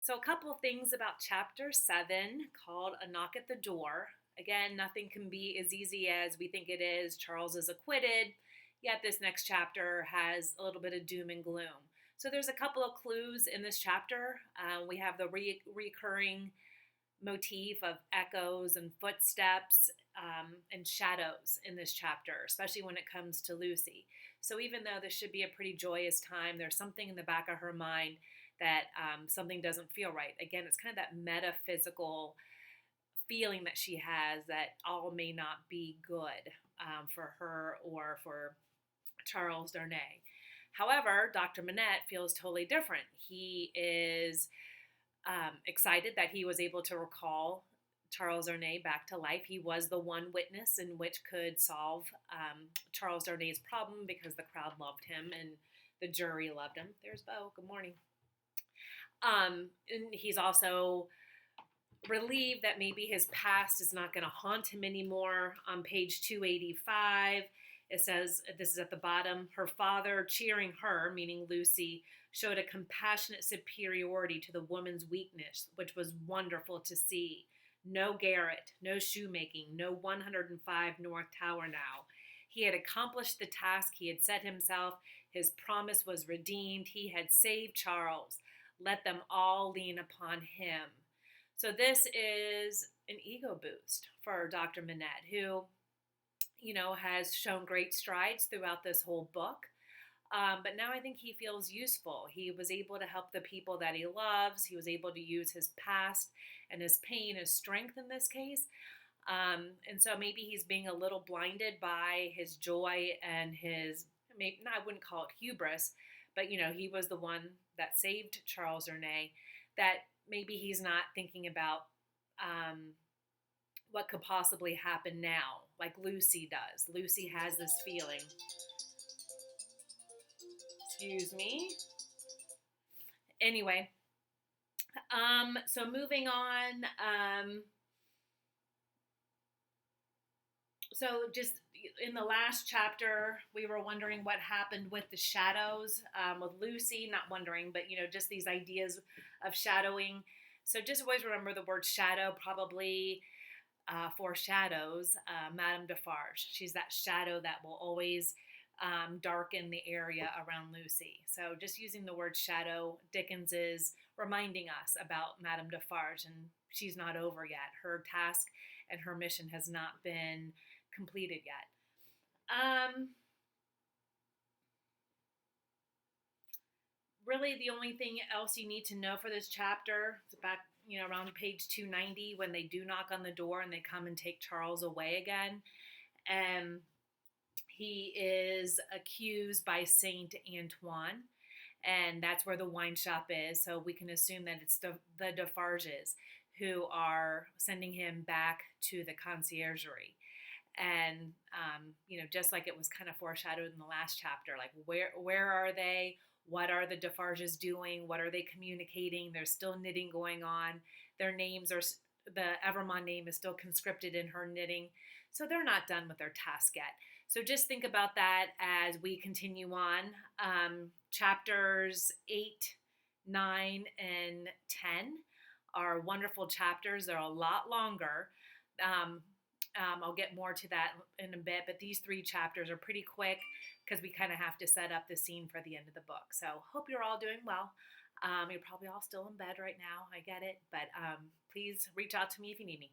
So, a couple of things about chapter 7 called A Knock at the Door. Again, nothing can be as easy as we think it is. Charles is acquitted, yet this next chapter has a little bit of doom and gloom. So, there's a couple of clues in this chapter. We have the recurring motif of echoes and footsteps and shadows in this chapter, especially when it comes to Lucy. So even though this should be a pretty joyous time, there's something in the back of her mind that something doesn't feel right. Again, it's kind of that metaphysical feeling that she has that all may not be good for her or for Charles Darnay. However, Dr. Manette feels totally different. He is excited that he was able to recall Charles Darnay back to life. He was the one witness in which could solve Charles Darnay's problem because the crowd loved him and the jury loved him. There's Bo. Good morning. And he's also relieved that maybe his past is not going to haunt him anymore. On page 285, it says, this is at the bottom, her father cheering her, meaning Lucy, showed a compassionate superiority to the woman's weakness, which was wonderful to see. No garret, no shoemaking, no 105 North Tower now. He had accomplished the task he had set himself. His promise was redeemed. He had saved Charles. Let them all lean upon him. So this is an ego boost for Dr. Manette, who, has shown great strides throughout this whole book. But now I think he feels useful. He was able to help the people that he loves. He was able to use his past and his pain as strength in this case. And so maybe he's being a little blinded by his joy and his, maybe, I wouldn't call it hubris, but, he was the one that saved Charles Darnay, that maybe he's not thinking about what could possibly happen now, like Lucy does. Lucy has this feeling. Excuse me. Anyway, so moving on. So just in the last chapter, we were wondering what happened with the shadows with Lucy. Not wondering, but just these ideas of shadowing. So just always remember the word shadow probably foreshadows Madame Defarge. She's that shadow that will always darken the area around Lucy. So just using the word shadow, Dickens is reminding us about Madame Defarge, and she's not over yet. Her task and her mission has not been completed yet. Really, the only thing else you need to know for this chapter is back, around page 290 when they do knock on the door and they come and take Charles away again. And he is accused by Saint Antoine, and that's where the wine shop is. So we can assume that it's the Defarges who are sending him back to the conciergerie. And just like it was kind of foreshadowed in the last chapter, like where are they? What are the Defarges doing? What are they communicating? There's still knitting going on. Their names are, the Evrémonde name is still conscripted in her knitting. So they're not done with their task yet. So just think about that as we continue on. Chapters 8, 9, and 10 are wonderful chapters. They're a lot longer. I'll get more to that in a bit, but these 3 chapters are pretty quick because we kind of have to set up the scene for the end of the book. So hope you're all doing well. You're probably all still in bed right now. I get it, but please reach out to me if you need me.